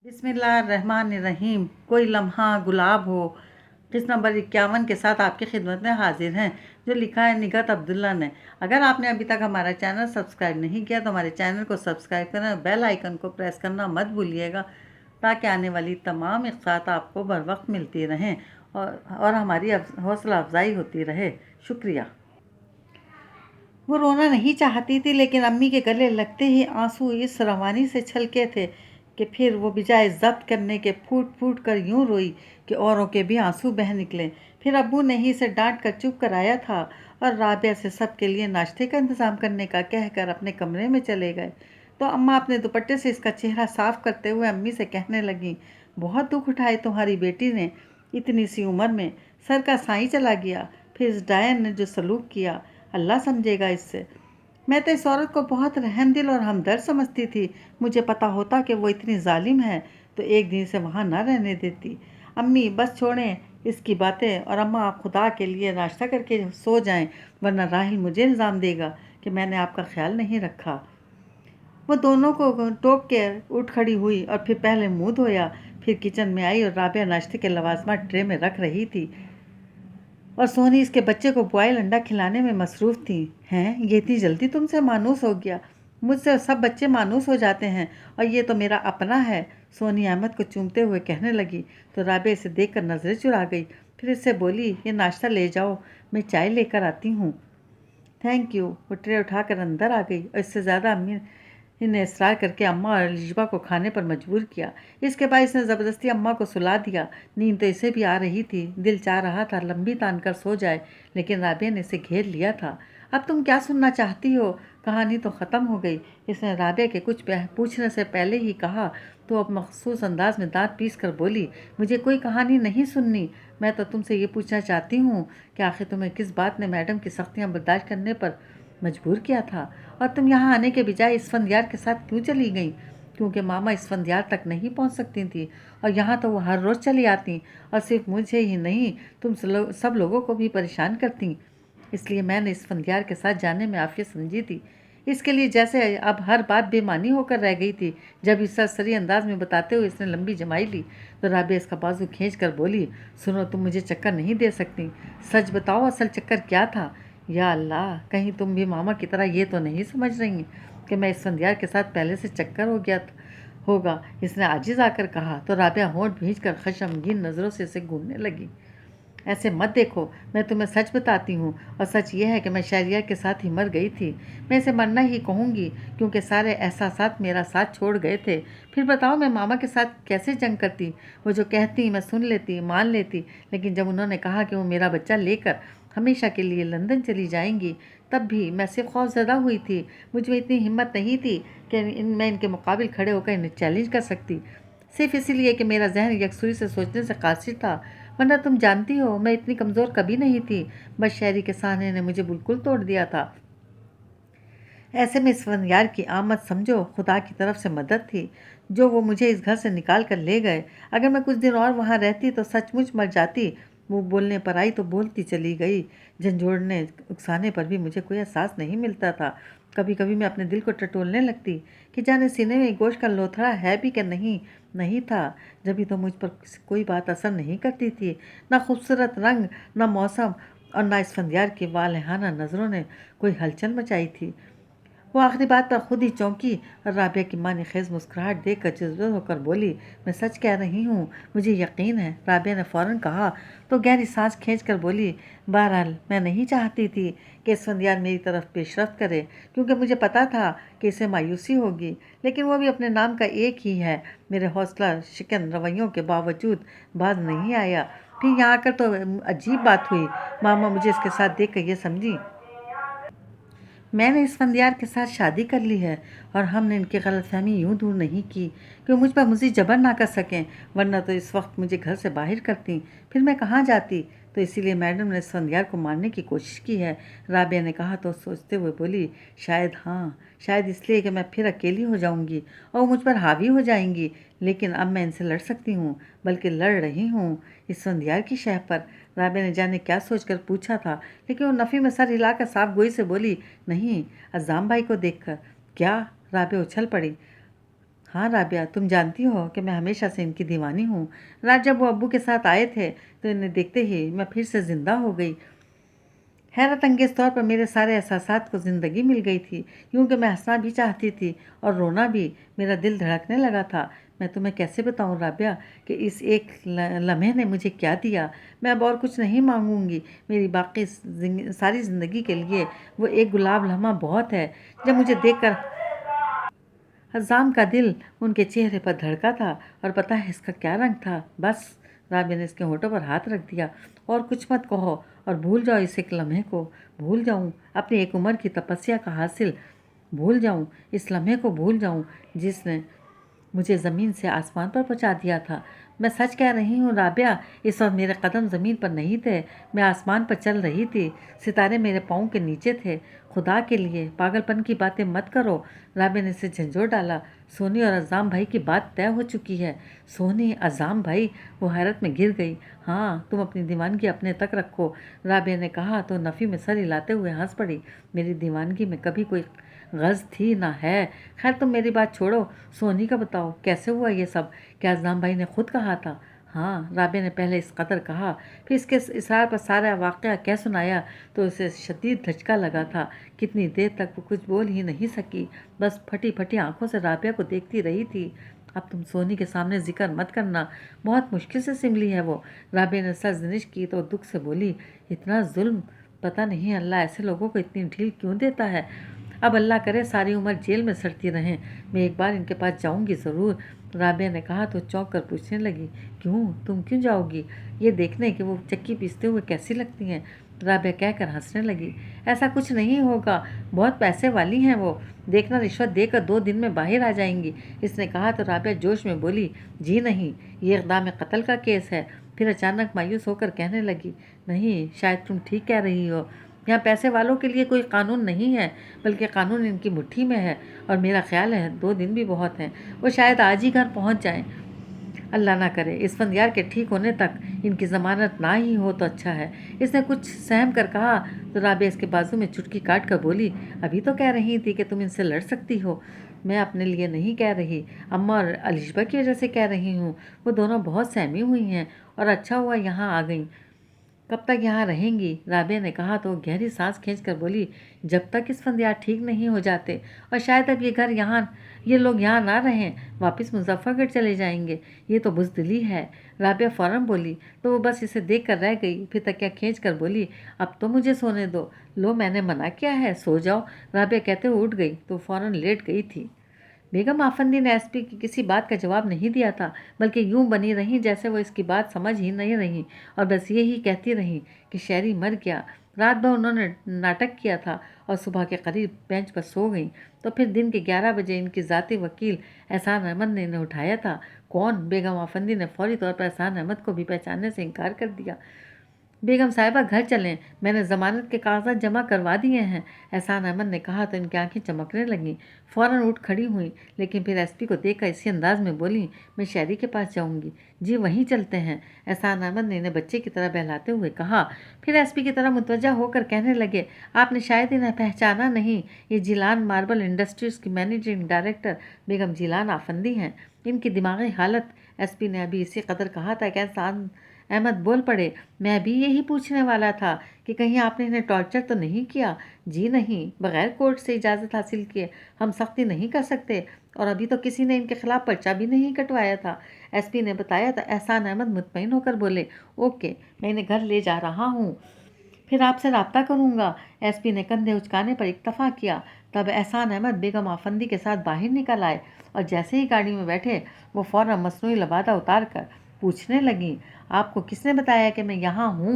बिस्मिल्लाहिर्रहमानिर्रहीम। कोई लम्हा गुलाब हो किस्त नंबर 51 के साथ आपकी खिदमत में हाजिर हैं, जो लिखा है निगहत अब्दुल्ला ने। अगर आपने अभी तक हमारा चैनल सब्सक्राइब नहीं किया तो हमारे चैनल को सब्सक्राइब करें और बेल आइकन को प्रेस करना मत भूलिएगा, ताकि आने वाली तमाम इख्तियात आपको बर वक्त मिलती रहें और हमारी हौसला अफजाई होती रहे। शुक्रिया। वो रोना नहीं चाहती थी, लेकिन अम्मी के गले लगते ही आंसू इस रवानी से छलके थे कि फिर वो बजाय ज़ब्त करने के फूट फूट कर यूं रोई कि औरों के भी आंसू बह निकले। फिर अब्बू ने ही इसे डांट कर चुप कराया था और राबिया से सबके लिए नाश्ते का इंतज़ाम करने का कहकर अपने कमरे में चले गए। तो अम्मा अपने दुपट्टे से इसका चेहरा साफ करते हुए अम्मी से कहने लगी, बहुत दुख उठाए तुम्हारी बेटी ने, इतनी सी उम्र में सर का साई चला गया। फिर इस डायन ने जो सलूक किया, अल्लाह समझेगा इससे। मैं तो इस औरत को बहुत रहमदिल और हमदर्द समझती थी। मुझे पता होता कि वो इतनी जालिम है तो एक दिन से वहाँ न रहने देती। अम्मी बस छोड़ें इसकी बातें और अम्मा आप खुदा के लिए नाश्ता करके सो जाएं, वरना राहिल मुझे इल्ज़ाम देगा कि मैंने आपका ख्याल नहीं रखा। वो दोनों को टोक के उठ खड़ी हुई और फिर पहले मुंह धोया, फिर किचन में आई और राबिया नाश्ते के लवाजमात ट्रे में रख रही थी और सोनी इसके बच्चे को बॉयल अंडा खिलाने में मसरूफ़ थी। हैं, ये इतनी जल्दी तुमसे मानूस हो गया? मुझसे सब बच्चे मानूस हो जाते हैं और ये तो मेरा अपना है। सोनी अहमद को चूमते हुए कहने लगी तो राबिया इसे देखकर नज़रें चुरा गई। फिर इससे बोली, ये नाश्ता ले जाओ, मैं चाय लेकर आती हूँ। Thank you. वो ट्रे उठाकर अंदर आ गई और इससे ज़्यादा अम्मी ने इसरार करके अम्मा और अलीशबा को खाने पर मजबूर किया। इसके बाद इसने ज़बरदस्ती अम्मा को सुला दिया। नींद तो इसे भी आ रही थी, दिल चाह रहा था लंबी तान कर सो जाए, लेकिन राबिया ने इसे घेर लिया था। अब तुम क्या सुनना चाहती हो? कहानी तो ख़त्म हो गई, इसने राबिया के कुछ पूछने से पहले ही कहा तो अब मखसूस अंदाज में दांत पीस कर बोली, मुझे कोई कहानी नहीं सुननी। मैं तो तुमसे ये पूछना चाहती हूँ कि आखिर तुम्हें किस बात ने मैडम की सख्तियाँ बर्दाश्त करने पर मजबूर किया था, और तुम यहाँ आने के बजाय इसफंदियार के साथ क्यों चली गई? क्योंकि मामा इसफंदियार तक नहीं पहुँच सकती थी और यहाँ तो वो हर रोज़ चली आती और सिर्फ मुझे ही नहीं तुम सब लोगों को भी परेशान करती। इसलिए मैंने इसफंदियार के साथ जाने में आफियत समझी थी। इसके लिए जैसे अब हर बात बेमानी होकर रह गई थी। जब इस सरसरी अंदाज में बताते हुए इसने लंबी जमाई ली तो राबिया इसका बाजू खींच कर बोली, सुनो, तुम मुझे चक्कर नहीं दे सकती। सच बताओ, असल चक्कर क्या था? या अल्लाह, कहीं तुम भी मामा की तरह ये तो नहीं समझ रही कि मैं इसफंदियार के साथ पहले से चक्कर हो गया होगा? इसने आजिज़ आकर कहा तो राबिया होंठ भींच कर खशमगीन नज़रों से इसे घूरने लगी। ऐसे मत देखो, मैं तुम्हें सच बताती हूँ और सच ये है कि मैं शहरियार के साथ ही मर गई थी। मैं इसे मरना ही कहूँगी, क्योंकि सारे एहसासात मेरा साथ छोड़ गए थे। फिर बताओ मैं मामा के साथ कैसे जंग करती? वो जो कहती मैं सुन लेती, मान लेती, लेकिन जब उन्होंने कहा कि वो मेरा बच्चा लेकर हमेशा के लिए लंदन चली जाएंगी, तब भी मैं सिर्फ खौफज़दा हुई थी। मुझ में इतनी हिम्मत नहीं थी कि मैं इनके मुकाबिल खड़े होकर इन्हें चैलेंज कर सकती, सिर्फ इसीलिए कि मेरा जहन यकसुई से सोचने से कासिर था। वरना तुम जानती हो मैं इतनी कमज़ोर कभी नहीं थी। बस शहरी के सहारे ने मुझे बिल्कुल तोड़ दिया था। ऐसे में इस फनियार की आमद समझो खुदा की तरफ से मदद थी, जो वो मुझे इस घर से निकाल कर ले गए। अगर मैं कुछ दिन और वहाँ रहती तो सचमुच मर जाती। वो बोलने पर आई तो बोलती चली गई। झंझोड़ने उकसाने पर भी मुझे कोई एहसास नहीं मिलता था। कभी कभी मैं अपने दिल को टटोलने लगती कि जाने सीने में गोश्त का लोथड़ा है भी कि नहीं। नहीं था। जब तो मुझ पर कोई बात असर नहीं करती थी, ना खूबसूरत रंग, ना मौसम, और ना इस फंदियार की वालहाना नज़रों ने कोई हलचल मचाई थी। वो आखिरी बात पर खुद ही चौंकी और राबिया की माँ ने खेज मुस्कुराहट देख कर जज्बा होकर बोली, मैं सच कह रही हूँ, मुझे यकीन है। राबिया ने फ़ौरन कहा तो गहरी सांस खींच कर बोली, बहरहाल मैं नहीं चाहती थी कि इसफंदियार मेरी तरफ पेशरफ्त करे, क्योंकि मुझे पता था कि इसे मायूसी होगी, लेकिन वो भी अपने नाम का एक ही है। मेरे हौसला शिकन रवैयों के बावजूद बाज नहीं आया। फिर यहाँ आकर तो अजीब बात हुई। मामा मुझे इसके साथ देख कर ये समझी मैंने इस फंदियार के साथ शादी कर ली है, और हमने इनकी गलतफहमी यूं दूर नहीं की कि मुझ पर मुझे जबर ना कर सकें, वरना तो इस वक्त मुझे घर से बाहर करती। फिर मैं कहाँ जाती? तो इसीलिए मैडम ने इस फंदियार को मारने की कोशिश की है। राबिया ने कहा तो सोचते हुए बोली, शायद, हाँ, शायद इसलिए कि मैं फिर अकेली हो जाऊंगी और मुझ पर हावी हो जाएंगी। लेकिन अब मैं इनसे लड़ सकती हूँ, बल्कि लड़ रही हूँ इस फंदियार की शह पर। राबिया ने जाने क्या सोचकर पूछा था, लेकिन वो नफ़ी में सर हिलाकर साफ गोई से बोली, नहीं, अज़ाम भाई को देखकर। क्या? राबिया उछल पड़ी। हाँ राबिया, तुम जानती हो कि मैं हमेशा से इनकी दीवानी हूँ। रात जब वो अब्बू के साथ आए थे तो इन्हें देखते ही मैं फिर से ज़िंदा हो गई। हैरत अंगेज़ तौर पर मेरे सारे एहसासात को ज़िंदगी मिल गई थी। यूँ कि मैं हंसना भी चाहती थी और रोना भी। मेरा दिल धड़कने लगा था। मैं तुम्हें कैसे बताऊँ राबिया कि इस एक लम्हे ने मुझे क्या दिया। मैं अब और कुछ नहीं मांगूंगी। मेरी बाकी सारी ज़िंदगी के लिए वो एक गुलाब लम्हा बहुत है। जब मुझे देखकर अज़ाम का दिल उनके चेहरे पर धड़का था। और पता है इसका क्या रंग था? बस। राबिया ने इसके होठों पर हाथ रख दिया। और कुछ मत कहो और भूल जाओ इस एक लम्हे को। भूल जाऊं अपनी एक उम्र की तपस्या का हासिल। भूल जाऊं इस लम्हे को। भूल जाऊं जिसने मुझे ज़मीन से आसमान पर पहुंचा दिया था। मैं सच कह रही हूँ राबिया, इस वक्त मेरे कदम ज़मीन पर नहीं थे, मैं आसमान पर चल रही थी। सितारे मेरे पाँव के नीचे थे। खुदा के लिए पागलपन की बातें मत करो। राबिया ने इसे झंझोर डाला। सोनी और अज़ाम भाई की बात तय हो चुकी है। सोनी, अज़ाम भाई? वो हैरत में गिर गई। हाँ, तुम अपनी दीवानगी अपने तक रखो, राबिया ने कहा तो नफ़ी में सर हिलाते हुए हंस पड़ी। मेरी दीवानगी में कभी कोई गर्ज थी ना है। खैर तुम मेरी बात छोड़ो, सोनी का बताओ कैसे हुआ ये सब? क्या अज़लाम भाई ने खुद कहा था? हाँ, राबिया ने पहले इस कदर कहा, फिर इसके इसरार पर सारा वाक़या कह सुनाया तो उसे शदीद धचका लगा था। कितनी देर तक वो कुछ बोल ही नहीं सकी, बस फटी फटी आंखों से राबिया को देखती रही थी। अब तुम सोनी के सामने जिक्र मत करना, बहुत मुश्किल से सिमली है वो। राबिया ने सरजनिश की तो दुख से बोली, इतना जुल्म! पता नहीं अल्लाह ऐसे लोगों को इतनी ढील क्यों देता है। अब अल्लाह करे सारी उम्र जेल में सड़ती रहें। मैं एक बार इनके पास जाऊंगी ज़रूर, राबिया ने कहा तो चौंक कर पूछने लगी, क्यों? तुम क्यों जाओगी? ये देखने कि वो चक्की पीसते हुए कैसी लगती हैं। राबिया कहकर हंसने लगी। ऐसा कुछ नहीं होगा, बहुत पैसे वाली हैं वो। देखना रिश्वत देकर 2 दिन में बाहर आ जाएंगी। इसने कहा तो राबिया जोश में बोली, जी नहीं, ये इक़दाम कत्ल का केस है। फिर अचानक मायूस होकर कहने लगी, नहीं, शायद तुम ठीक कह रही हो। यहाँ पैसे वालों के लिए कोई कानून नहीं है, बल्कि कानून इनकी मुट्ठी में है। और मेरा ख्याल है 2 दिन भी बहुत हैं। वो शायद आज ही घर पहुँच जाएं। अल्लाह ना करे इस फंदियार के ठीक होने तक इनकी ज़मानत ना ही हो तो अच्छा है। इसने कुछ सहम कर कहा तो राबिया इसके बाजू में चुटकी काट कर बोली, अभी तो कह रही थी कि तुम इनसे लड़ सकती हो। मैं अपने लिए नहीं कह रही, अम्मा और अलिशबा की वजह से कह रही हूँ। वो दोनों बहुत सहमी हुई हैं और अच्छा हुआ यहाँ आ गई। कब तक यहाँ रहेंगी? राबिया ने कहा तो गहरी सांस खींचकर बोली, जब तक इस फंदियार ठीक नहीं हो जाते। और शायद अब ये लोग यहाँ ना रहें, वापस मुजफ्फरगढ़ चले जाएंगे। ये तो बुज़दिली है। राबिया फ़ौरन बोली तो वो बस इसे देख कर रह गई। फिर तकिया खींच कर बोली, अब तो मुझे सोने दो। लो, मैंने मना किया है, सो जाओ। राबिया कहते हुए उठ गई तो फ़ौरन लेट गई थी। बेगम आफंदी ने एसपी की किसी बात का जवाब नहीं दिया था, बल्कि यूं बनी रहीं जैसे वो इसकी बात समझ ही नहीं रही और बस ये ही कहती रहीं कि शहरी मर गया। रात भर उन्होंने नाटक किया था और सुबह के करीब बेंच पर सो गई। तो फिर दिन के 11 बजे इनकी ज़ाती वकील एहसान अहमद ने इन्हें उठाया था। कौन? बेगम आफंदी ने फौरी तौर पर एहसान अहमद को भी पहचानने से इनकार कर दिया। बेगम साहिबा घर चलें, मैंने ज़मानत के कागजात जमा करवा दिए हैं, एहसान अहमद ने कहा तो इनकी आंखें चमकने लगीं। फ़ौरन उठ खड़ी हुई, लेकिन फिर एसपी को देखकर इसी अंदाज में बोली, मैं शहरी के पास जाऊंगी। जी, वहीं चलते हैं, एहसान अहमद ने इन्हें बच्चे की तरह बहलाते हुए कहा। फिर एसपी की तरह मुतवज्जा होकर कहने लगे, आपने शायद इन्हें पहचाना नहीं, ये जिलान मार्बल इंडस्ट्रीज़ की मैनेजिंग डायरेक्टर बेगम जिलान आफंदी हैं। इनकी दिमागी हालत, एसपी ने अभी इसी कदर कहा था कि एहसान अहमद बोल पड़े, मैं भी यही पूछने वाला था कि कहीं आपने इन्हें टॉर्चर तो नहीं किया? जी नहीं, बगैर कोर्ट से इजाज़त हासिल किए हम सख्ती नहीं कर सकते, और अभी तो किसी ने इनके खिलाफ पर्चा भी नहीं कटवाया था, एसपी ने बताया। तो एहसान अहमद मुतमईन होकर बोले, ओके, मैं इन्हें घर ले जा रहा हूँ, फिर आपसे रब्ता करूँगा। एसपी ने कंधे उचकाने पर इत्तफा किया। तब एहसान अहमद बेगम आफंदी के साथ बाहर निकल आए और जैसे ही गाड़ी में बैठे वो फ़ौरन मसनूई लबादा उतार कर पूछने लगी, आपको किसने बताया कि मैं यहाँ हूँ?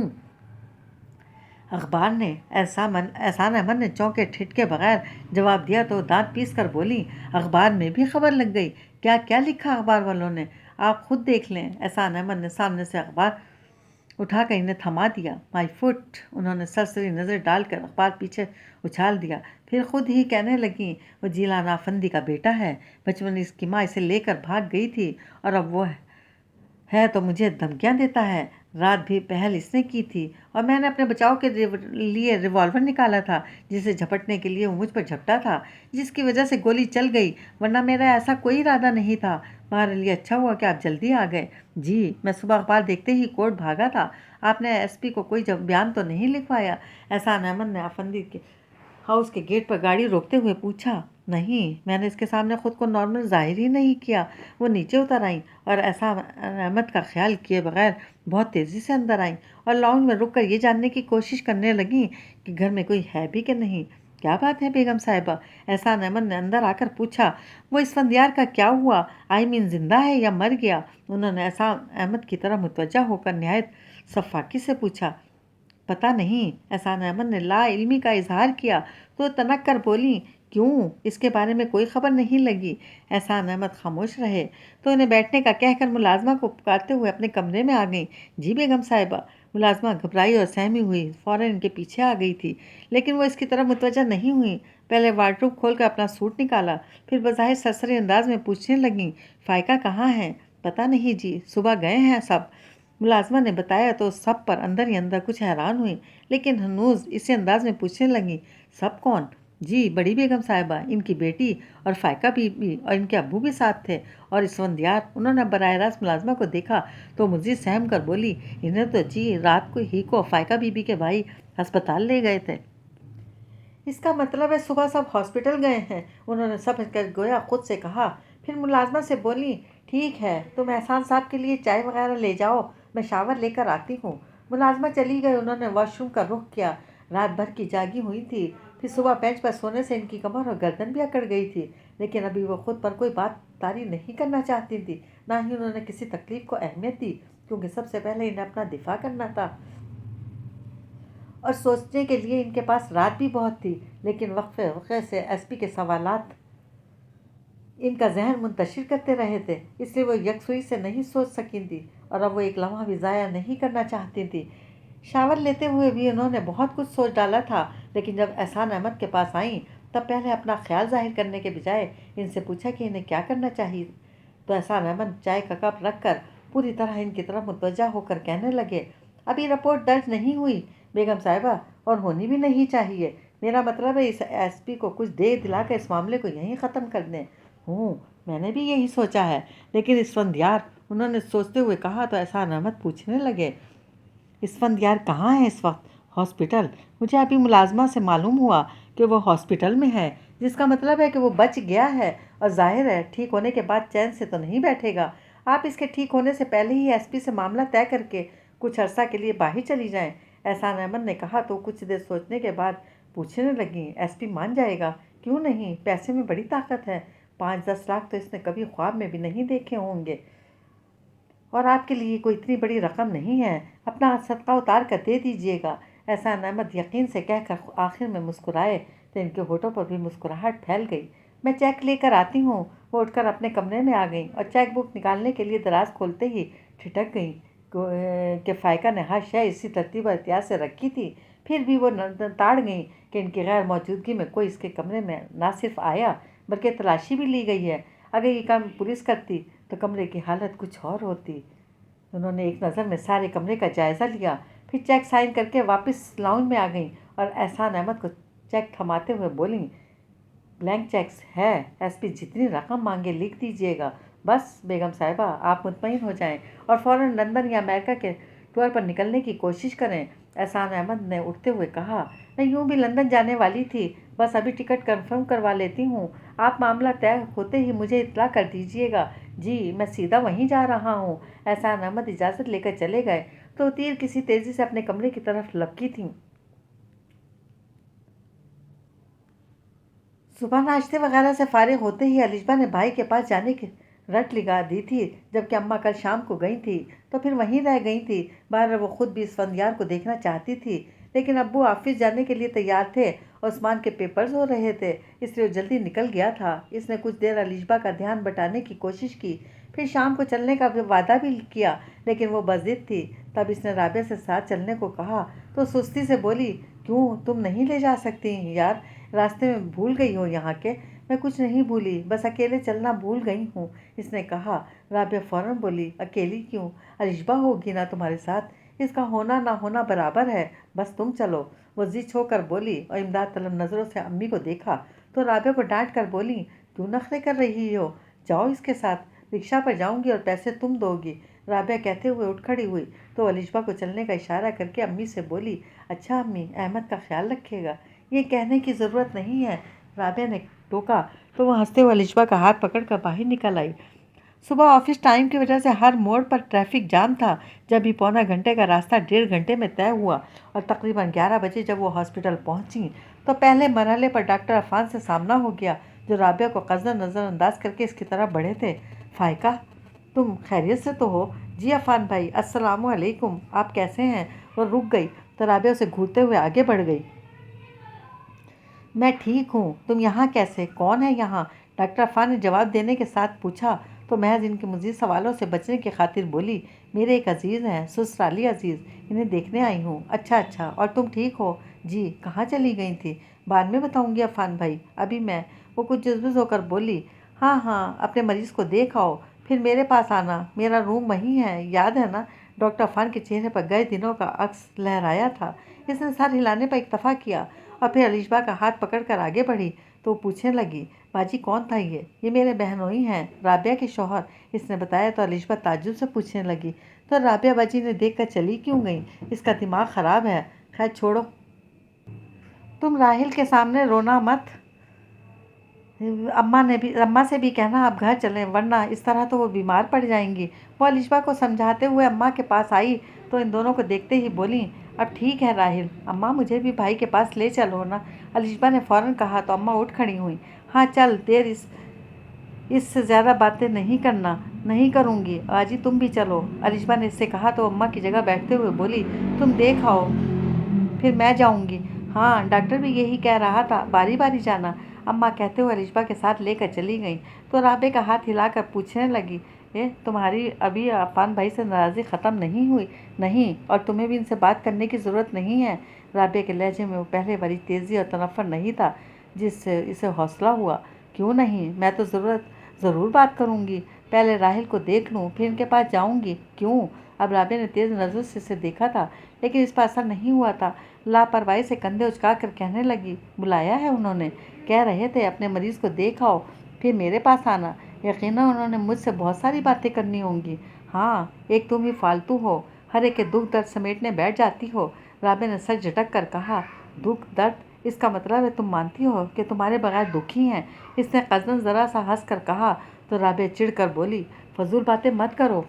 अखबार ने। एहसान अहमद ने चौंके ठिठके बगैर जवाब दिया तो दांत पीस कर बोली, अखबार में भी खबर लग गई? क्या क्या लिखा अखबार वालों ने? आप खुद देख लें। एहसान अहमद ने सामने से अखबार उठाकर इन्हें थमा दिया। My foot! उन्होंने सरसरी नज़र डालकर अखबार पीछे उछाल दिया। फिर खुद ही कहने लगी, वो जिलान आफंदी का बेटा है, बचपन में इसकी माँ इसे लेकर भाग गई थी और अब वो है तो मुझे धमकियाँ देता है। रात भी पहल इसने की थी और मैंने अपने बचाव के लिए रिवॉल्वर निकाला था, जिसे झपटने के लिए वो मुझ पर झपटा था, जिसकी वजह से गोली चल गई, वरना मेरा ऐसा कोई इरादा नहीं था। बहरहाल ये अच्छा हुआ कि आप जल्दी आ गए। जी, मैं सुबह अखबार देखते ही कोर्ट भागा था। आपने एसपी को कोई बयान तो नहीं लिखवाया? एहसान अहमद ने आफंदी के हाउस के गेट पर गाड़ी रोकते हुए पूछा। नहीं, मैंने इसके सामने खुद को नॉर्मल जाहिर ही नहीं किया। वो नीचे उतर आईं और एहसान अहमद का ख्याल किए बगैर बहुत तेज़ी से अंदर आईं और लाउंज में रुककर ये जानने की कोशिश करने लगीं कि घर में कोई है भी कि नहीं। क्या बात है बेगम साहिबा? एहसान अहमद ने अंदर आकर पूछा। वो इसफंदियार का क्या हुआ? आई मीन जिंदा है या मर गया? उन्होंने एहसान अहमद की तरफ मुतवज्जा होकर नहायत सफाकी से पूछा। पता नहीं, एहसान अहमद ने ला इल्मी का इजहार किया तो तनक कर बोली। क्यों, इसके बारे में कोई खबर नहीं लगी? एहसान अहमद खामोश रहे तो उन्हें बैठने का कहकर मुलाजमा को पुकारते हुए अपने कमरे में आ गई। जी बेगम साहिबा। मुलाजमा घबराई और सहमी हुई फ़ौरन इनके पीछे आ गई थी, लेकिन वो इसकी तरफ मुतवज्जा नहीं हुई। पहले वार्डरोब खोल कर अपना सूट निकाला, फिर बज़ाहिर सरसरी अंदाज में पूछने लगीं, फ़ायका कहाँ है? पता नहीं जी, सुबह गए हैं सब। मुलाजमा ने बताया तो सब पर अंदर ही अंदर कुछ हैरान हुई, लेकिन हनूज इसी अंदाज में पूछने लगी, सब कौन? जी, बड़ी बेगम साहिबा, इनकी बेटी और फ़ायका बीबी और इनके अब्बू भी साथ थे और इसफंदियार। उन्होंने बराह रास्त मुलाजमा को देखा तो मुझे सहम कर बोली, इन्हें तो जी रात को फ़ायका बीबी के भाई अस्पताल ले गए थे। इसका मतलब है सुबह सब हॉस्पिटल गए हैं, उन्होंने समझ कर गोया खुद से कहा। फिर मुलाजमा से बोली, ठीक है, तुम एहसान साहब के लिए चाय वगैरह ले जाओ, मैं शावर लेकर आती हूँ। मुलाजमा चली गई। उन्होंने वॉशरूम का रुख किया। रात भर की जागी हुई थी, फिर सुबह बेंच पर सोने से इनकी कमर और गर्दन भी अकड़ गई थी, लेकिन अभी वो खुद पर कोई बात तारी नहीं करना चाहती थी, ना ही उन्होंने किसी तकलीफ को अहमियत दी, क्योंकि सबसे पहले इन्हें अपना दिफा करना था और सोचने के लिए इनके पास रात भी बहुत थी। लेकिन वक्फे वक्फे से एसपी के सवालात इनका जहन मुंतशिर करते रहे थे, इसलिए वो यकसुई से नहीं सोच सकी थी और अब वो एक लम्हा भी ज़ाया नहीं करना चाहती थी। शावर लेते हुए भी उन्होंने बहुत कुछ सोच डाला था, लेकिन जब एहसान अहमद के पास आईं तब पहले अपना ख्याल जाहिर करने के बजाय इनसे पूछा कि इन्हें क्या करना चाहिए। तो एहसान अहमद चाय का कप रख कर पूरी तरह इनकी तरफ मुतवज्जा होकर कहने लगे, अभी रिपोर्ट दर्ज नहीं हुई बेगम साहिबा, और होनी भी नहीं चाहिए। मेरा मतलब है इस एसपी को कुछ दे दिलाकर इस मामले को यहीं ख़त्म कर दें। हूँ, मैंने भी यही सोचा है, लेकिन इसफंदियार, उन्होंने सोचते हुए कहा तो एहसान अहमद पूछने लगे, इसफंदियार कहाँ है इस वक्त? हॉस्पिटल। मुझे अभी मुलाजमा से मालूम हुआ कि वो हॉस्पिटल में है, जिसका मतलब है कि वो बच गया है और जाहिर है ठीक होने के बाद चैन से तो नहीं बैठेगा। आप इसके ठीक होने से पहले ही एसपी से मामला तय करके कुछ अरसा के लिए बाहर चली जाएं। एहसान अहमद ने कहा तो कुछ देर सोचने के बाद पूछने लगी, एसपी मान जाएगा? क्यों नहीं, पैसे में बड़ी ताकत है। 5-10 लाख तो इसने कभी ख्वाब में भी नहीं देखे होंगे, और आपके लिए कोई इतनी बड़ी रकम नहीं है। अपना सदका उतार कर दे दीजिएगा। एहसान अहमद यकीन से कहकर आखिर में मुस्कुराए तो इनके होठों पर भी मुस्कुराहट फैल गई। मैं चेक लेकर आती हूँ। वो उठकर अपने कमरे में आ गई और चेक बुक निकालने के लिए दराज खोलते ही ठिठक गई कि फ़ायका ने हर शय इसी तरतीब और एहतियात से रखी थी। फिर भी वो ताड़ गई कि इनकी गैर मौजूदगी में कोई इसके कमरे में ना सिर्फ आया बल्कि तलाशी भी ली गई है। अगर ये काम पुलिस करती तो कमरे की हालत कुछ और होती। उन्होंने एक नज़र में सारे कमरे का जायज़ा लिया, फिर चेक साइन करके वापस लाउंज में आ गई और एहसान अहमद को चेक थमाते हुए बोली, ब्लैंक चेक्स है, एसपी जितनी रकम मांगे लिख दीजिएगा। बस बेगम साहिबा, आप मुतमईन हो जाएं और फ़ौरन लंदन या अमेरिका के टूर पर निकलने की कोशिश करें। एहसान अहमद ने उठते हुए कहा, मैं यूँ भी लंदन जाने वाली थी, बस अभी टिकट कंफर्म करवा लेती हूँ। आप मामला तय होते ही मुझे इत्तला कर दीजिएगा। जी, मैं सीधा वहीं जा रहा हूँ। एहसान अहमद इजाज़त लेकर चले गए तो तीर किसी तेज़ी से अपने कमरे की तरफ लपकी थी। सुबह नाश्ते वगैरह से फारिग होते ही अलिशबा ने भाई के पास जाने की रट लगा दी थी, जबकि अम्मा कल शाम को गई थी तो फिर वहीं रह गई थी। बाहर वो खुद भी इसफंदियार को देखना चाहती थी, लेकिन अब्बू ऑफिस जाने के लिए तैयार थे और उस्मान के पेपर्स हो रहे थे, इसलिए वो जल्दी निकल गया था। इसने कुछ देर अलिशबा का ध्यान बटाने की कोशिश की, फिर शाम को चलने का वादा भी किया, लेकिन वो बज़िद थी। तब इसने राबिया से साथ चलने को कहा तो सुस्ती से बोली, क्यों, तुम नहीं ले जा सकती यार? रास्ते में भूल गई हो यहाँ के? मैं कुछ नहीं भूली, बस अकेले चलना भूल गई हूँ, इसने कहा। राबिया फ़ौरन बोली, अकेली क्यों? अलिशबा होगी ना तुम्हारे साथ? इसका होना ना होना बराबर है, बस तुम चलो। वो जिद होकर बोली और इमदाद तलब नज़रों से अम्मी को देखा तो राबिया को डांट कर बोली, क्यों नखरे कर रही हो, जाओ इसके साथ, रिक्शा पर जाऊंगी और पैसे तुम दोगी। राबिया कहते हुए उठ खड़ी हुई तो अलिशबा को चलने का इशारा करके अम्मी से बोली, अच्छा अम्मी, अहमद का ख्याल रखिएगा। ये कहने की ज़रूरत नहीं है, राबिया ने टोका तो वह हंसते हुए अलिशबा का हाथ पकड़कर बाहर निकल आई। सुबह ऑफिस टाइम की वजह से हर मोड़ पर ट्रैफिक जाम था। जब भी पौना घंटे का रास्ता 1.5 घंटे में तय हुआ और तकरीबन 11 बजे जब वो हॉस्पिटल पहुंची तो पहले मरहले पर डॉक्टर अफान से सामना हो गया, जो राबिया को कज़न नज़रअंदाज करके इसकी तरफ बढ़े थे। फ़ाइका, तुम खैरियत से तो हो? जी अफान भाई, अस्सलामु अलैकुम, आप कैसे हैं? वो रुक गई तो राबिया उसे घूरते हुए आगे बढ़ गई। मैं ठीक हूँ, तुम यहाँ कैसे? कौन है यहाँ? डॉक्टर अफ़ान ने जवाब देने के साथ पूछा तो महज इनके मज़ीद सवालों से बचने की खातिर बोली, मेरे एक अजीज़ हैं, ससुराली अजीज़, इन्हें देखने आई हूँ। अच्छा अच्छा, और तुम ठीक हो? जी। कहाँ चली गई थी? बाद में बताऊँगी अफ़ान भाई, अभी मैं। वो कुछ जुज़बुज़ होकर बोली, हाँ हाँ, अपने मरीज़ को देख आओ, फिर मेरे पास आना, मेरा रूम वहीं है, याद है ना? डॉक्टर अफ़ान के चेहरे पर गए दिनों का अक्स लहराया था। इसने सर हिलाने पर इक्तफ़ा किया और फिर अलिशबा का हाथ पकड़कर आगे बढ़ी तो वो पूछने लगी, बाजी कौन था ये मेरे बहनोई हैं, राबिया के शौहर, इसने बताया। तो अलिशबा ताज्जुब से पूछने लगी, तो राबिया बाजी ने देख कर चली क्यों गई? इसका दिमाग ख़राब है। खैर छोड़ो, तुम राहिल के सामने रोना मत। अम्मा से भी कहना आप घर चलें, वरना इस तरह तो वो बीमार पड़ जाएंगी। वो अलिशबा को समझाते हुए अम्मा के पास आई तो इन दोनों को देखते ही बोली, अब ठीक है राहिल, अम्मा मुझे भी भाई के पास ले चलो ना। अलिशबा ने फ़ौरन कहा तो अम्मा उठ खड़ी हुई। हाँ चल, देर इससे ज़्यादा बातें नहीं करना। नहीं करूँगी, आजी तुम भी चलो, अलिशबा ने इससे कहा तो अम्मा की जगह बैठते हुए बोली, तुम देख आओ, फिर मैं जाऊँगी। हाँ, डॉक्टर भी यही कह रहा था, बारी बारी जाना, अम्मा कहते हुए अलिशबा के साथ लेकर चली गई तो राबे का हाथ हिलाकर पूछने लगी, तुम्हारी अभी अफान भाई से नाराज़गी ख़त्म नहीं हुई? नहीं, और तुम्हें भी इनसे बात करने की ज़रूरत नहीं है। राबे के लहजे में वो पहले वाली तेज़ी और तनफ़्फ़ुर नहीं था जिससे इसे हौसला हुआ। क्यों नहीं, मैं तो ज़रूर बात करूँगी, पहले राहिल को देख लूँ, फिर इनके पास जाऊँगी। क्यों? अब राबे ने तेज़ नज़रों से इसे देखा था लेकिन इस पर असर नहीं हुआ था। लापरवाही से कंधे उचका कर कहने लगी, बुलाया है उन्होंने, कह रहे थे अपने मरीज़ को देख आओ, फिर मेरे पास आना। यकीनन उन्होंने मुझसे बहुत सारी बातें करनी होंगी। हाँ, एक तुम ही फालतू हो, हर एक के दुख दर्द समेटने बैठ जाती हो। राबे ने सर झटक कर कहा, दुख दर्द, इसका मतलब है तुम मानती हो कि तुम्हारे बगैर दुखी हैं? इसने कज़न ज़रा सा हंस कर कहा तो राबे चिढ़ कर बोली, फजूल बातें मत करो,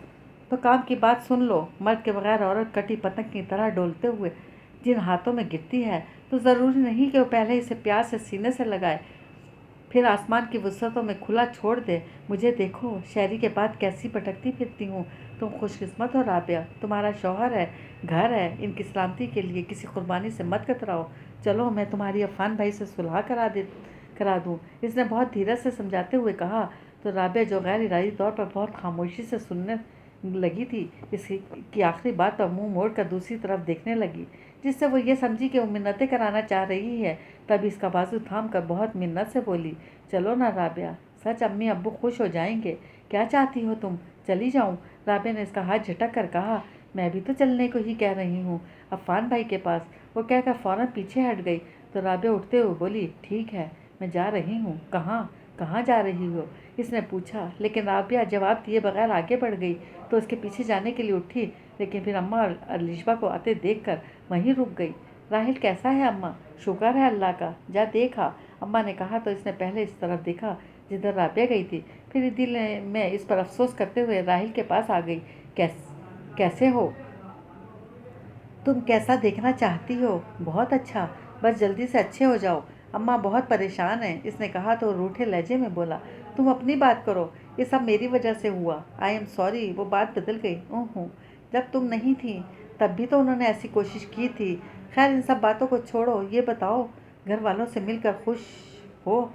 तो काम की बात सुन लो। मर्द के बगैर औरत कटी पतंग की तरह डोलते हुए जिन हाथों में गिरती है तो ज़रूरी नहीं कि वो पहले इसे प्यार से सीने से लगाए, फिर आसमान की वसअतों में खुला छोड़ दे। मुझे देखो, शहरी के बाद कैसी भटकती फिरती हूँ। तुम खुशकिस्मत हो राबिया, तुम्हारा शौहर है, घर है, इनकी सलामती के लिए किसी कुर्बानी से मत कतराओ। चलो मैं तुम्हारी अफान भाई से सुलह करा दूँ, इसने बहुत धीरज से समझाते हुए कहा। तो राबिया, जो गैर इरादी तौर पर बहुत खामोशी से सुनने लगी थी, इसकी की आखिरी बात पर मुंह मोड़कर दूसरी तरफ देखने लगी, जिससे वो ये समझी कि वो मिन्नतें कराना चाह रही है। तभी इसका बाजू थाम कर बहुत मिन्नत से बोली, चलो ना राबिया, सच अम्मी अब्बू खुश हो जाएंगे। क्या चाहती हो तुम, चली जाऊं? राबिया ने इसका हाथ झटक कर कहा, मैं भी तो चलने को ही कह रही हूँ, अफ़ान भाई के पास। वो कहकर फ़ौरन पीछे हट गई तो राबिया उठते हुए बोली, ठीक है, मैं जा रही हूँ। कहाँ? कहाँ जा रही हो? इसने पूछा, लेकिन राबिया जवाब दिए बगैर आगे बढ़ गई तो उसके पीछे जाने के लिए उठी, लेकिन फिर अम्मा और अलिशबा को आते देखकर वहीं रुक गई। राहिल कैसा है अम्मा? शुक्र है अल्लाह का, जा देखा, अम्मा ने कहा तो इसने पहले इस तरफ देखा जिधर राबिया गई थी, फिर दिल में इस पर अफसोस करते हुए राहिल के पास आ गई। कैसे हो तुम? कैसा देखना चाहती हो? बहुत अच्छा, बस जल्दी से अच्छे हो जाओ, अम्मा बहुत परेशान हैं, इसने कहा तो रूठे लहजे में बोला, तुम अपनी बात करो, ये सब मेरी वजह से हुआ। I am sorry. वो बात बदल गई। ओह, जब तुम नहीं थी तब भी तो उन्होंने ऐसी कोशिश की थी। खैर इन सब बातों को छोड़ो, ये बताओ घर वालों से मिलकर खुश हो?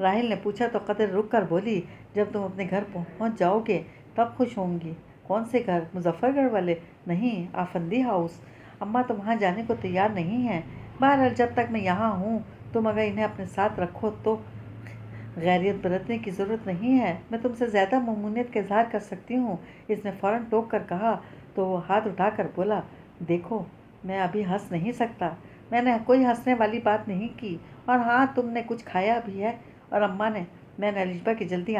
राहिल ने पूछा तो कदर रुक कर बोली, जब तुम अपने घर पहुंच जाओगे तब खुश होंगी। कौन से घर? मुजफ्फरगढ़ वाले? नहीं, आफंदी हाउस। अम्मा तो वहाँ जाने को तैयार नहीं हैं। बहरहाल जब तक मैं यहाँ हूँ तुम अगर इन्हें अपने साथ रखो तो गैरियत बरतने की ज़रूरत नहीं है, मैं तुमसे ज़्यादा ममनूनियत का इजहार कर सकती हूँ, इसने फ़ौरन टोक कर कहा तो वो हाथ उठाकर बोला, देखो, मैं अभी हंस नहीं सकता, मैंने कोई हंसने वाली बात नहीं की। और हाँ, तुमने कुछ खाया भी है। और अम्मा ने, मैंने अलिशबा की जल्दी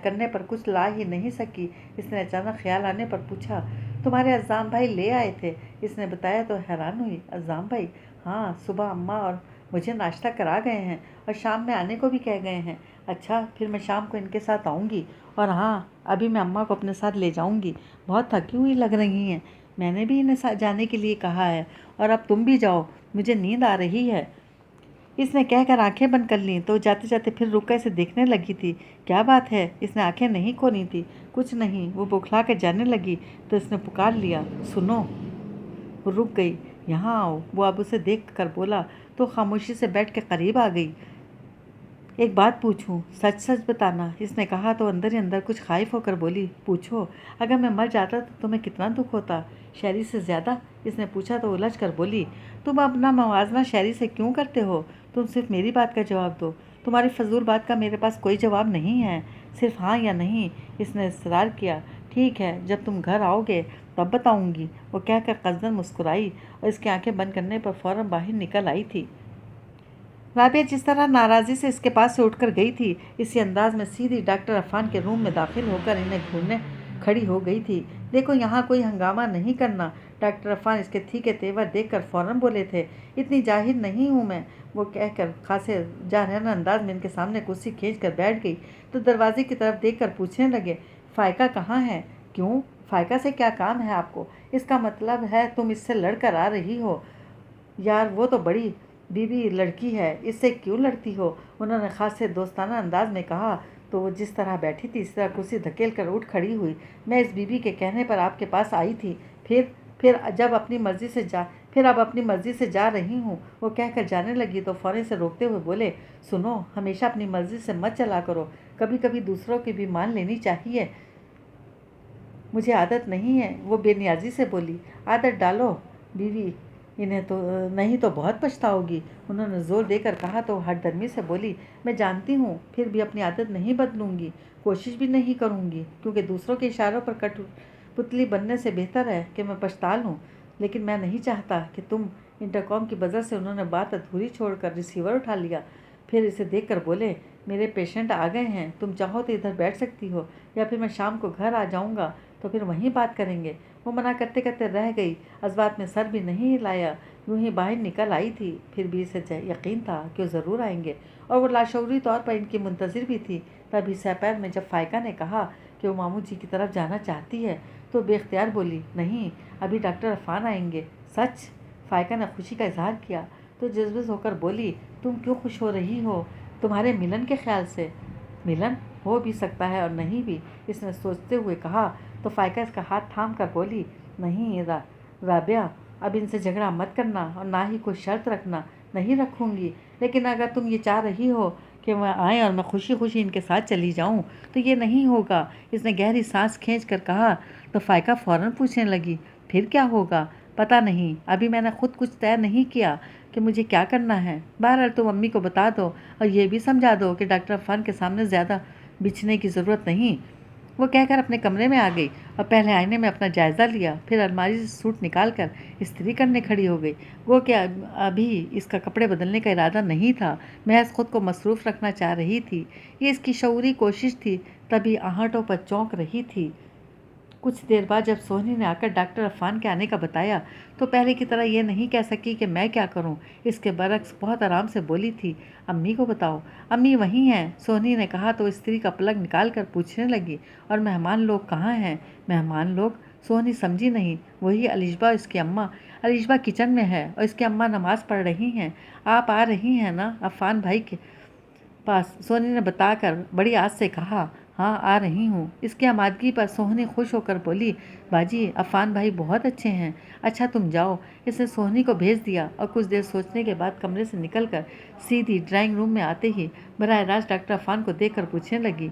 करने पर कुछ ला ही नहीं सकी। इसने अचानक ख्याल आने पर पूछा, तुम्हारे अज़्ज़ाम भाई ले आए थे? इसने बताया तो हैरान हुई, अज़्ज़ाम भाई? हाँ, सुबह अम्मा और मुझे नाश्ता करा गए हैं और शाम में आने को भी कह गए हैं। अच्छा, फिर मैं शाम को इनके साथ आऊँगी। और हाँ, अभी मैं अम्मा को अपने साथ ले जाऊँगी, बहुत थकी हुई लग रही हैं। मैंने भी इन्हें जाने के लिए कहा है। और अब तुम भी जाओ, मुझे नींद आ रही है। इसने कहकर आंखें बंद कर लीं तो जाते जाते फिर रुक कर इसे देखने लगी थी। क्या बात है? इसने आंखें नहीं खोली थी। कुछ नहीं। वो बौखला कर जाने लगी तो इसने पुकार लिया, सुनो। वो रुक गई। यहाँ आओ। वो अब उसे देख कर बोला तो खामोशी से बैठ के करीब आ गई। एक बात पूछूं, सच सच बताना। इसने कहा तो अंदर ही अंदर कुछ खाइफ होकर बोली, पूछो। अगर मैं मर जाता तो तुम्हें कितना दुख होता? शहरी से ज़्यादा? इसने पूछा तो उलझ कर बोली, तुम अपना मवाजना शहरी से क्यों करते हो? तुम सिर्फ मेरी बात का जवाब दो। तुम्हारी फजूल बात का मेरे पास कोई जवाब नहीं है, सिर्फ हाँ या नहीं। इसने इसरार किया। ठीक है, जब तुम घर आओगे तब बताऊंगी। वो कहकर कसदन मुस्कुराई और इसकी आंखें बंद करने पर फ़ौरन बाहर निकल आई थी। राबिया जिस तरह नाराज़ी से इसके पास से उठकर गई थी, इसी अंदाज में सीधी डॉक्टर अफ़ान के रूम में दाखिल होकर इन्हें घूरने खड़ी हो गई थी। देखो, यहाँ कोई हंगामा नहीं करना। डॉक्टर अफ़ान इसके तीखे तेवर देखकर फ़ौरन बोले थे। इतनी जाहिर नहीं हूँ मैं। वो कहकर खासे जारहाना अंदाज में इनके सामने कुर्सी खींच कर बैठ गई तो दरवाजे की तरफ देख कर पूछने लगे, फ़ायका कहाँ है? क्यों? फ़ायका से क्या काम है आपको? इसका मतलब है तुम इससे लड़ कर आ रही हो? यार, वो तो बड़ी बीबी लड़की है, इससे क्यों लड़ती हो? उन्होंने खासे दोस्ताना अंदाज में कहा तो वो जिस तरह बैठी थी इस तरह कुर्सी धकेल कर उठ खड़ी हुई। मैं इस बीबी के कहने पर आपके पास आई थी। फिर जब अपनी मर्जी से जा फिर अब अपनी मर्जी से जा रही हूँ। वो कहकर जाने लगी तो फ़ौरन से रोकते हुए बोले, सुनो, हमेशा अपनी मर्जी से मत चला करो, कभी कभी दूसरों की भी मान लेनी चाहिए। मुझे आदत नहीं है। वो बेनियाजी से बोली, आदत डालो बीवी, इन्हें तो नहीं तो बहुत पछताओगी। उन्होंने ज़ोर देकर कहा तो हठधर्मी से बोली, मैं जानती हूँ, फिर भी अपनी आदत नहीं बदलूंगी, कोशिश भी नहीं करूँगी, क्योंकि दूसरों के इशारों पर कठपुतली बनने से बेहतर है कि मैं पछता लूँ। लेकिन मैं नहीं चाहता कि तुम इंटरकॉम की वजह से। उन्होंने बात अधूरी छोड़कर रिसीवर उठा लिया। फिर इसे देखकर बोले, मेरे पेशेंट आ गए हैं, तुम चाहो तो इधर बैठ सकती हो या फिर मैं शाम को घर आ जाऊँगा तो फिर वहीं बात करेंगे। वो मना करते करते रह गई। अज़वात ने सर भी नहीं हिलाया, यूं ही बाहर निकल आई थी। फिर भी इसे यकीन था कि वो ज़रूर आएंगे और वो लाशऊरी तौर पर इनकी मुंतज़िर भी थी। तभी सपैर में जब फ़ायका ने कहा कि वो मामू जी की तरफ जाना चाहती है तो बेख्तियार बोली, नहीं, अभी डॉक्टर अफ़ान आएंगे। सच? फ़ायका ने खुशी का इजहार किया तो जज्बज़ होकर बोली, तुम क्यों खुश हो रही हो? तुम्हारे मिलन के ख्याल से। मिलन हो भी सकता है और नहीं भी, इसने सोचते हुए कहा तो फ़ायका इसका हाथ थाम कर बोली, नहीं राबिया, अब इनसे झगड़ा मत करना और ना ही कोई शर्त रखना। नहीं रखूँगी, लेकिन अगर तुम ये चाह रही हो कि मैं आए और मैं खुशी खुशी इनके साथ चली जाऊं तो ये नहीं होगा। इसने गहरी सांस खींच कर कहा तो फ़ायका फ़ौरन पूछने लगी, फिर क्या होगा? पता नहीं, अभी मैंने खुद कुछ तय नहीं किया कि मुझे क्या करना है। बहरहाल तुम अम्मी को बता दो और ये भी समझा दो कि डॉक्टर अफ़ान के सामने ज़्यादा बिछने की ज़रूरत नहीं। वो कहकर अपने कमरे में आ गई और पहले आईने में अपना जायज़ा लिया, फिर अलमारी से सूट निकाल कर इस्त्री करने खड़ी हो गई। वो कि अभी इसका कपड़े बदलने का इरादा नहीं था, महज खुद को मसरूफ़ रखना चाह रही थी। ये इसकी शऊरी कोशिश थी, तभी आहटों पर चौंक रही थी। कुछ देर बाद जब सोहनी ने आकर डॉक्टर अफ़ान के आने का बताया तो पहले की तरह ये नहीं कह सकी कि मैं क्या करूं। इसके बरक्स बहुत आराम से बोली थी, अम्मी को बताओ। अम्मी वहीं हैं, सोहनी ने कहा तो स्त्री का पलक निकाल कर पूछने लगी, और मेहमान लोग कहाँ हैं? मेहमान लोग? सोहनी समझी नहीं। वही अलिशबा और इसकी अम्मा। अलिशबा किचन में है और इसकी अम्मा नमाज़ पढ़ रही हैं। आप आ रही हैं ना अफ़ान भाई के पास? सोहनी ने बताकर बड़ी आस से कहा, हाँ आ रही हूँ। इसकी आमादगी पर सोहनी खुश होकर बोली, बाजी, अफ़ान भाई बहुत अच्छे हैं। अच्छा तुम जाओ। इसने सोहनी को भेज दिया और कुछ देर सोचने के बाद कमरे से निकलकर सीधी ड्राइंग रूम में आते ही बराह रास्त डॉक्टर अफ़ान को देखकर पूछने लगी,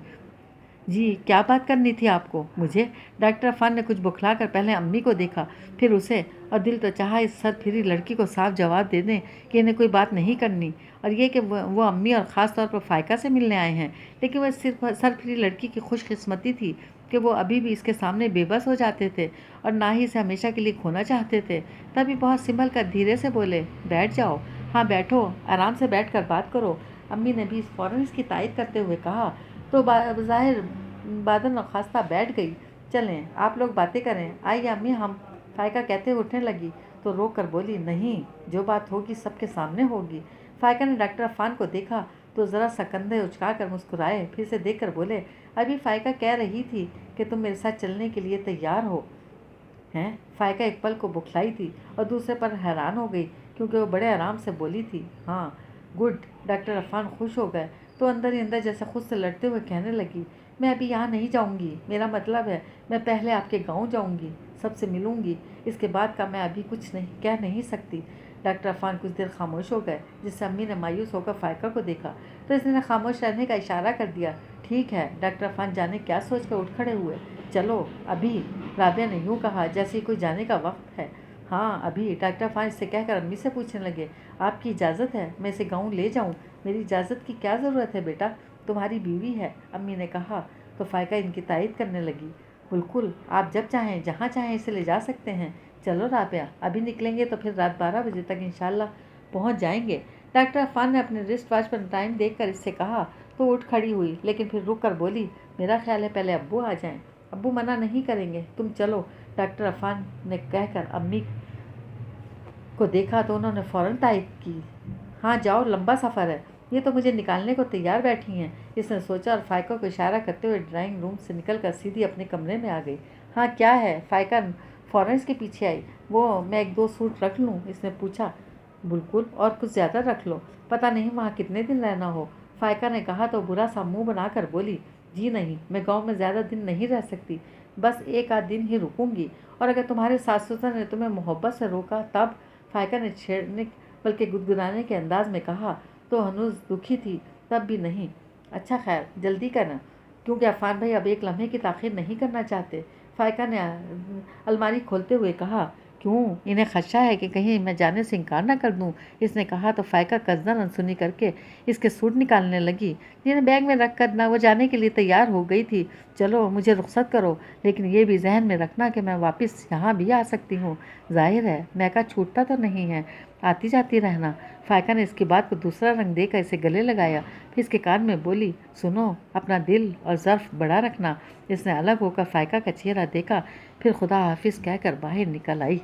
जी क्या बात करनी थी आपको? मुझे? डॉक्टर अफ़ान ने कुछ बौखला कर पहले अम्मी को देखा, फिर उसे, और दिल तो चाहा इस सरफिरी लड़की को साफ जवाब दे दें कि इन्हें कोई बात नहीं करनी, और ये कि वो अम्मी और ख़ास तौर पर फ़ायका से मिलने आए हैं। लेकिन वह सिर्फ सरफिरी लड़की की खुशकिस्मती थी कि वो अभी भी इसके सामने बेबस हो जाते थे और ना ही इसे हमेशा के लिए खोना चाहते थे। तभी बहुत संभल कर धीरे से बोले, बैठ जाओ। हाँ बैठो, आराम से बैठ कर बात करो। अम्मी ने भी फ़ौरन इसकी तायद करते हुए कहा। तो ज़ाहिर बादल नखास्ता बैठ गई। चलें आप लोग बातें करें, आइए अम्मी हम। फ़ायका कहते हुए उठने लगी तो रोक कर बोली, नहीं, जो बात होगी सबके सामने होगी। फ़ायका ने डॉक्टर अफ़ान को देखा तो ज़रा सा कंधे उचका कर मुस्कुराए, फिर से देख कर बोले, अभी फ़ायका कह रही थी कि तुम मेरे साथ चलने के लिए तैयार हो हैं। फ़ायका एक पल को बुखलाई थी और दूसरे पर हैरान हो गई क्योंकि वो बड़े आराम से बोली थी, हाँ गुड। डॉक्टर अफ़ान खुश हो गए तो अंदर ही अंदर जैसे खुद से लड़ते हुए कहने लगी, मैं अभी यहाँ नहीं जाऊँगी, मेरा मतलब है मैं पहले आपके गाँव जाऊँगी, सबसे मिलूँगी, इसके बाद का मैं अभी कुछ नहीं कह नहीं सकती। डॉक्टर अफ़ान कुछ देर खामोश हो गए, जिससे अम्मी ने मायूस होकर फ़ायका को देखा तो इसने खामोश रहने का इशारा कर दिया। ठीक है। डॉक्टर अफ़ान जाने क्या सोच कर उठ खड़े हुए। चलो अभी, राबिया ने यूँ कहा जैसे कोई जाने का वक्त है। हाँ अभी, डॉक्टर अफ़ान इससे कहकर अम्मी से पूछने लगे, आपकी इजाज़त है मैं इसे गाँव ले जाऊँ? मेरी इजाज़त की क्या ज़रूरत है बेटा, तुम्हारी बीवी है, अम्मी ने कहा। तो फ़ायका इनकी तायद करने लगी, बिल्कुल, आप जब चाहें जहाँ चाहें इसे ले जा सकते हैं। चलो राबिया, अभी निकलेंगे तो फिर रात 12 बजे तक इंशाल्लाह पहुँच जाएंगे। डॉक्टर अफ़ान ने अपने रिस्ट वॉच पर टाइम देखकर इससे कहा तो उठ खड़ी हुई, लेकिन फिर रुक कर बोली, मेरा ख्याल है पहले अब्बू आ जाएं। अब्बू मना नहीं करेंगे, तुम चलो। डॉक्टर अफ़ान ने कहकर अम्मी को देखा तो उन्होंने फ़ौरन तायद की, हाँ जाओ, लंबा सफ़र है, ये तो मुझे निकालने को तैयार बैठी हैं। इसने सोचा और फ़ायका को इशारा करते हुए ड्राइंग रूम से निकलकर सीधी अपने कमरे में आ गई। हाँ क्या है? फ़ायका फ़ौरन इसके पीछे आई। वो मैं एक दो सूट रख लूँ? इसने पूछा। बिल्कुल, और कुछ ज़्यादा रख लो, पता नहीं वहाँ कितने दिन रहना हो। फ़ायका ने कहा तो बुरा सा मुँह बनाकर बोली, जी नहीं, मैं गाँव में ज़्यादा दिन नहीं रह सकती, बस एक आध दिन ही रुकूंगी। और अगर तुम्हारे सास ससुर ने तुम्हें मोहब्बत से रोका तब? फ़ायका ने छेड़ने बल्कि गुदगुदाने के अंदाज में कहा। तो हनूज दुखी थी, तब भी नहीं। अच्छा खैर, जल्दी करना, क्योंकि अफ़ान भाई अब एक लम्हे की ताख़ीर नहीं करना चाहते। फ़ायका ने अलमारी खोलते हुए कहा, क्यों, इन्हें खदशा है कि कहीं मैं जाने से इनकार ना कर दूं? इसने कहा तो फ़ायका कसदन अनसुनी करके इसके सूट निकालने लगी, जिन्हें बैग में रख कर ना वो जाने के लिए तैयार हो गई थी। चलो मुझे रुख्सत करो, लेकिन ये भी जहन में रखना कि मैं वापस यहाँ भी आ सकती हूँ। जाहिर है मैका छूटता तो नहीं है, आती जाती रहना। फ़ायका ने इसकी बात को दूसरा रंग देकर इसे गले लगाया, फिर इसके कान में बोली, सुनो, अपना दिल और ज़र्फ़ बड़ा रखना। इसने अलग होकर फ़ायका का चेहरा देखा, फिर खुदा हाफिज़ कहकर बाहर निकल आई।